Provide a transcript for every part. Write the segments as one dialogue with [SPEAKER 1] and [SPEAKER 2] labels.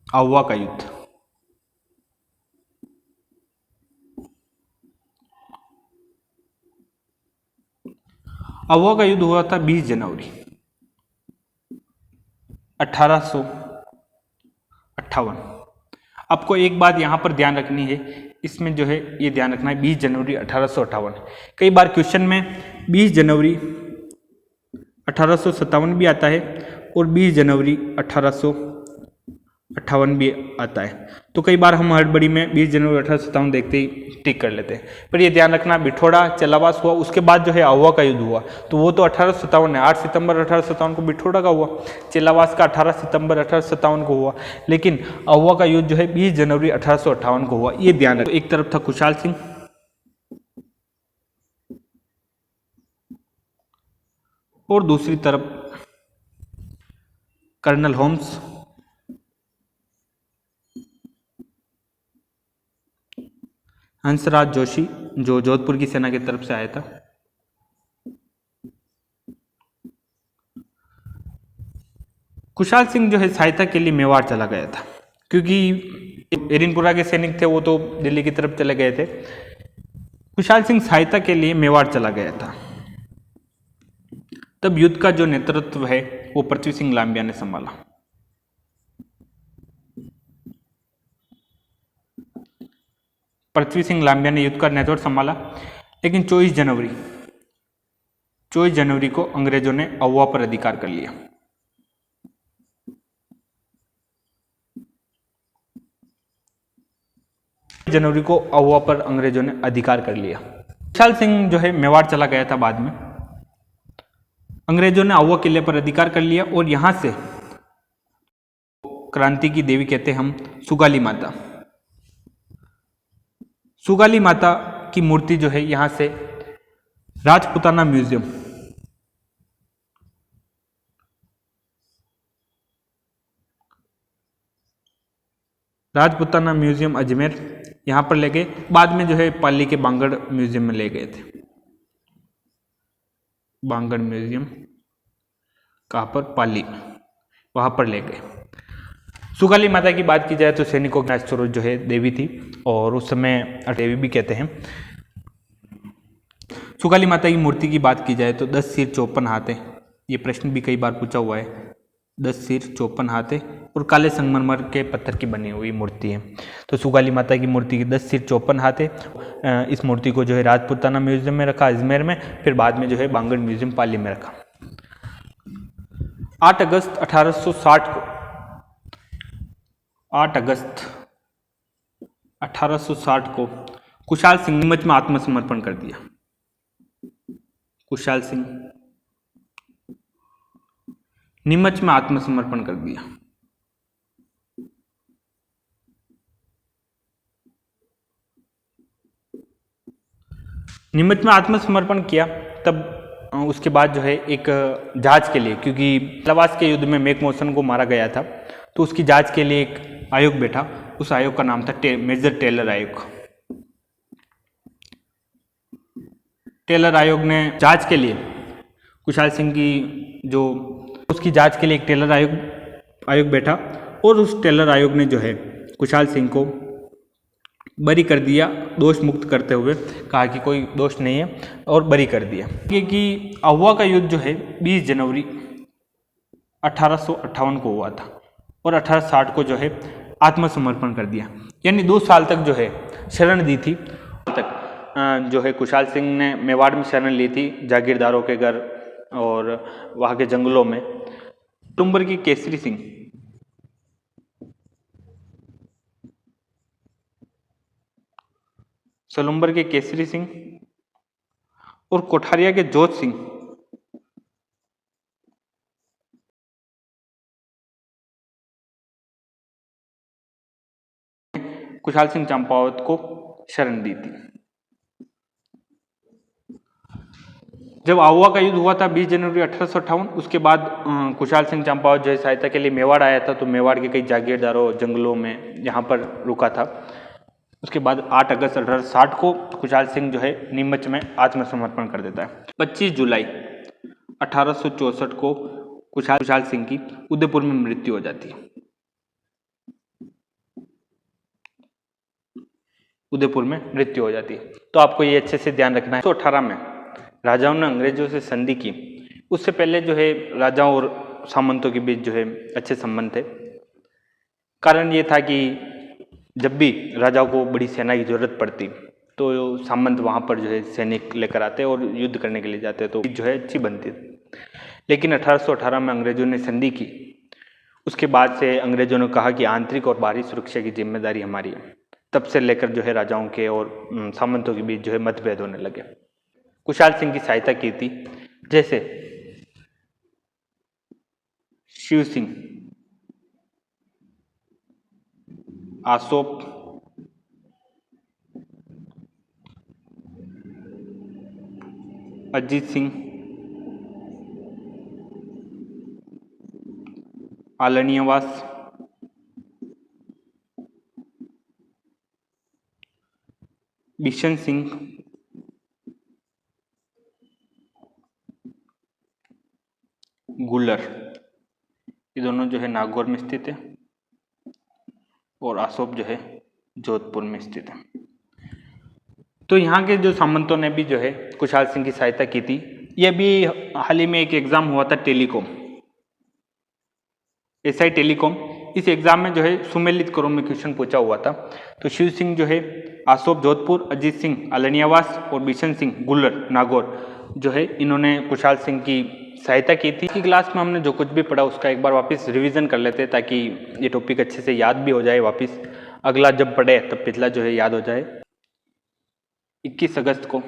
[SPEAKER 1] आहुआ का युद्ध। आहुआ का युद्ध हुआ था 20 जनवरी 1858। आपको एक बात यहाँ पर ध्यान रखनी है, इसमें जो है ये ध्यान रखना है 20 जनवरी 1858। कई बार क्वेश्चन में 20 जनवरी 1857 भी आता है और 20 जनवरी 1858 भी आता है, तो कई बार हम हड़बड़ी में 20 जनवरी 1857 देखते ही टिक कर लेते हैं। पर ये ध्यान रखना, बिठोड़ा चलावास हुआ, उसके बाद जो है आहुआ का युद्ध हुआ, तो वो तो 1857 है, 8 सितंबर 1857 को बिठोड़ा का हुआ। चेलावास का 18 सितंबर 1857 को हुआ, लेकिन आहुआ का युद्ध जो है 20 जनवरी 1858 को हुआ, ये ध्यान रखो। एक तरफ था खुशहाल सिंह और दूसरी तरफ कर्नल होम्स, हंसराज जोशी जो जोधपुर की सेना की तरफ से आया था। खुशहाल सिंह जो है सहायता के लिए मेवाड़ चला गया था, क्योंकि एरिनपुरा के सैनिक थे वो तो दिल्ली की तरफ चले गए थे। खुशहाल सिंह सहायता के लिए मेवाड़ चला गया था। तब युद्ध का जो नेतृत्व है वो पृथ्वी सिंह लांबिया ने संभाला। पृथ्वी सिंह लांबिया ने युद्ध का नेतृत्व संभाला, लेकिन 24 जनवरी को अंग्रेजों ने आहुआ पर अधिकार कर लिया। जनवरी को आहुआ पर अंग्रेजों ने अधिकार कर लिया। खुशहाल सिंह जो है मेवाड़ चला गया था। बाद में अंग्रेजों ने आहुआ किले पर अधिकार कर लिया और यहां से क्रांति की देवी कहते हैं हम सुगाली माता। सुगाली माता की मूर्ति जो है यहां से राजपुताना म्यूजियम, राजपुताना म्यूजियम अजमेर, यहां पर ले गए। बाद में जो है पाली के बांगड़ म्यूजियम में ले गए थे। बांगड़ म्यूजियम कहां पर? पाली, वहां पर ले गए। सुगाली माता की बात की जाए तो सैनिकों के स्रोत जो है देवी थी, और उस समय देवी भी कहते हैं। सुगाली माता की मूर्ति की बात की जाए तो 10 सिर 54 हाथ है। ये प्रश्न भी कई बार पूछा हुआ है। 10 सिर 54 हाथ है और काले संगमरमर के पत्थर की बनी हुई मूर्ति है। तो सुगाली माता की मूर्ति की 10 सिर 54 हाथ है। इस मूर्ति को जो है राजपुताना म्यूजियम में रखा अजमेर में, फिर बाद में जो है बांगड़ म्यूजियम पाली में रखा। 8 अगस्त 1860 को 8 अगस्त 1860 को खुशहाल सिंह नीमच में आत्मसमर्पण कर दिया। खुशहाल सिंह नीमच में आत्मसमर्पण कर दिया। नीमच में आत्मसमर्पण किया, तब उसके बाद जो है एक जांच के लिए, क्योंकि तलावास के युद्ध में मैकमोहसन को मारा गया था, तो उसकी जांच के लिए एक आयोग बैठा। उस आयोग का नाम था मेजर टेलर आयोग। टेलर आयोग ने जांच के लिए खुशहाल सिंह की जो उसकी जांच के लिए एक टेलर आयोग बैठा, और उस टेलर आयोग ने जो है खुशहाल सिंह को बरी कर दिया, दोष मुक्त करते हुए कहा कि कोई दोष नहीं है, और बरी कर दिया। क्योंकि आहुआ का युद्ध जो है 20 जनवरी 1858 को हुआ था, और 1860 को जो है आत्मसमर्पण कर दिया। यानी 2 साल तक जो है शरण दी थी। तक जो है खुशहाल सिंह ने मेवाड़ में शरण ली थी, जागीरदारों के घर और वहाँ के जंगलों में। सलुम्बर की केसरी सिंह, सलुम्बर के केसरी सिंह और कोठारिया के जोध सिंह खुशहाल सिंह चंपावत को शरण दी थी। जब आहुआ का युद्ध हुआ था 20 जनवरी 1858, उसके बाद खुशहाल सिंह चंपावत जो है सहायता के लिए मेवाड़ आया था, तो मेवाड़ के कई जागीरदारों जंगलों में यहाँ पर रुका था। उसके बाद 8 अगस्त 1860 को खुशहाल सिंह जो है नीमच में आत्मसमर्पण कर देता है। 25 जुलाई 1864 को खुशहाल सिंह की उदयपुर में मृत्यु हो जाती है। उदयपुर में मृत्यु हो जाती है। तो आपको ये अच्छे से ध्यान रखना है। 1918 में राजाओं ने अंग्रेजों से संधि की। उससे पहले जो है राजाओं और सामंतों के बीच जो है अच्छे संबंध थे। कारण ये था कि जब भी राजाओं को बड़ी सेना की जरूरत पड़ती तो सामंत वहाँ पर जो है सैनिक लेकर आते और युद्ध करने के लिए जाते तो जो है अच्छी बनती थी। लेकिन 1818 में अंग्रेजों ने संधि की। उसके बाद से अंग्रेजों ने कहा कि आंतरिक और बाहरी सुरक्षा की जिम्मेदारी हमारी है। तब से लेकर जो है राजाओं के और सामंतों के बीच जो है मतभेद होने लगे। कुशाल सिंह की सहायता की थी, जैसे शिव सिंह, आसोप, अजीत सिंह, आलनियावास, बिशन सिंह, गुलर, ये दोनों जो है नागौर में स्थित है और आसोप जो है जोधपुर में स्थित है। तो यहाँ के जो सामंतों ने भी जो है कुशाल सिंह की सहायता की थी। ये भी हाल ही में एक एग्जाम हुआ था टेलीकॉम, एसआई टेलीकॉम। इस एग्जाम में जो है सुमेलित करों में क्वेश्चन पूछा हुआ था। तो शिव सिंह जो है आसोप जोधपुर, अजीत सिंह आलनियावास और बिशन सिंह गुल्लर नागौर जो है इन्होंने कुशाल सिंह की सहायता की थी। की क्लास में हमने जो कुछ भी पढ़ा उसका एक बार वापस रिवीजन कर लेते हैं ताकि ये टॉपिक अच्छे से याद भी हो जाए, वापस अगला जब पढ़े तब पिछला जो है याद हो जाए। 21 अगस्त को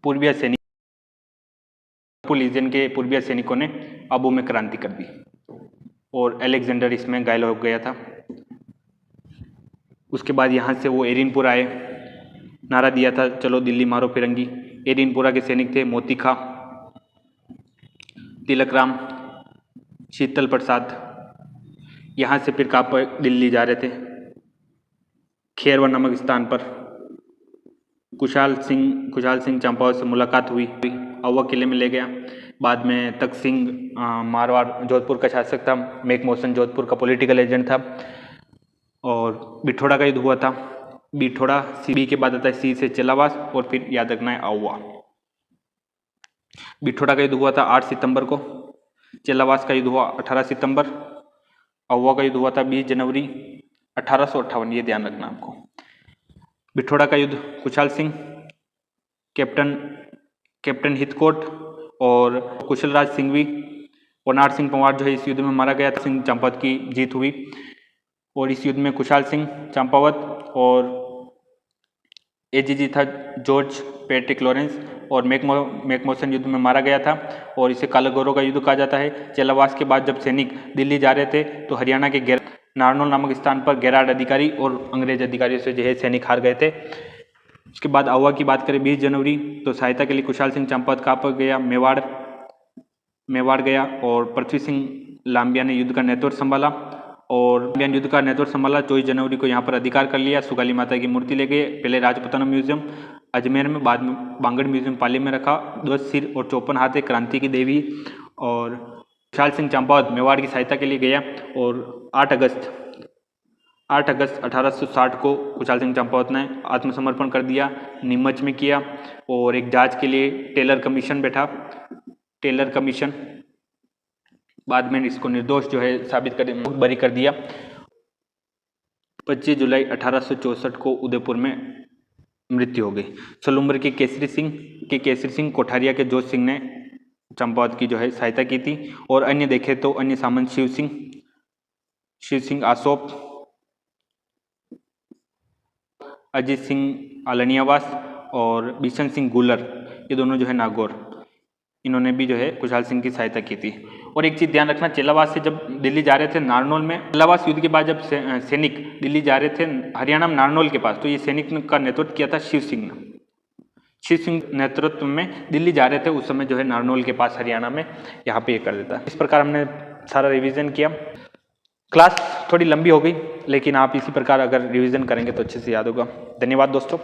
[SPEAKER 1] पूर्वीय सैनिक लीजन के पूर्वीय सैनिकों ने आबू में क्रांति कर दी और अलेक्जेंडर इसमें घायल हो गया था। उसके बाद यहाँ से वो एरिनपुर आए, नारा दिया था चलो दिल्ली मारो फिरंगी। एरिनपुरा के सैनिक थे मोती खां, तिलक राम, शीतल प्रसाद। यहाँ से फिर काप दिल्ली जा रहे थे। खेरवा नामक स्थान पर कुशाल सिंह चंपावत से मुलाकात हुई, अववा किले में ले गया। बाद में तख्त सिंह मारवाड़ जोधपुर का शासक था, मेकमोहसन जोधपुर का पॉलिटिकल एजेंट था। और बिठोड़ा का युद्ध हुआ था। बिठोड़ा सी के बाद आता है सी से चेलावास और फिर याद रखना है अववा। बिठोड़ा का युद्ध हुआ था 8 सितंबर को, चेलावास का युद्ध हुआ 18 सितंबर, अववा का युद्ध हुआ था 20 जनवरी 1858। ये ध्यान रखना आपको। बिठोड़ा का युद्ध कुशाल सिंह, कैप्टन हितकोट और कुशलराज सिंघवी और नार सिंह पंवार जो है इस युद्ध में मारा गया। सिंह चंपावत की जीत हुई और इस युद्ध में कुशाल सिंह चंपावत और एजीजी था जॉर्ज पैट्रिक लॉरेंस और मैकमोहसन युद्ध में मारा गया था और इसे काला गौरव का युद्ध कहा जाता है। चेलावास के बाद जब सैनिक दिल्ली जा रहे थे तो हरियाणा के नारनौल नामक स्थान पर गैराड अधिकारी और अंग्रेज अधिकारियों से जो है सैनिक हार गए थे। उसके बाद अववा की बात करें 20 जनवरी तो सहायता के लिए कुशाल सिंह चंपावत कहाँ गया, मेवाड़ गया और पृथ्वी सिंह लांबिया ने युद्ध का नेतृत्व संभाला और युद्ध का नेतृत्व संभाला। 24 जनवरी को यहाँ पर अधिकार कर लिया। सुगाली माता की मूर्ति ले गए, पहले राजपूताना म्यूजियम अजमेर में, बाद में बांगड़ म्यूजियम पाली में रखा। 10 सिर और 54 हाथ है, क्रांति की देवी। और कुशाल सिंह चंपावत मेवाड़ की सहायता के लिए गया और 8 अगस्त 1860 को कुशाल सिंह चंपावत ने आत्मसमर्पण कर दिया, नीमच में किया। और एक जांच के लिए टेलर कमीशन बैठा, टेलर कमीशन। बाद में इसको निर्दोष जो है साबित कर बरी कर दिया। 25 जुलाई 1864 को उदयपुर में मृत्यु हो गई। सलूम्बर के केसरी सिंह कोठारिया के जोत सिंह ने चंपावत की जो है सहायता की थी। और अन्य देखें तो अन्य सामंत शिव सिंह आसोप, अजीत सिंह आलनियावास और बिशन सिंह गुलर, ये दोनों जो है नागौर, इन्होंने भी जो है कुशाल सिंह की सहायता की थी। और एक चीज़ ध्यान रखना, चेलावास से जब दिल्ली जा रहे थे नारनौल में, चेलावास युद्ध के बाद जब सैनिक दिल्ली जा रहे थे हरियाणा में नारनौल के पास, तो ये सैनिक का नेतृत्व किया था शिव सिंह नेतृत्व में दिल्ली जा रहे थे। उस समय जो है नारनौल के पास हरियाणा में यहाँ पे ये कर देता। इस प्रकार हमने सारा रिवीजन किया। क्लास थोड़ी लंबी हो गई लेकिन आप इसी प्रकार अगर रिवीजन करेंगे तो अच्छे से याद होगा। धन्यवाद दोस्तों।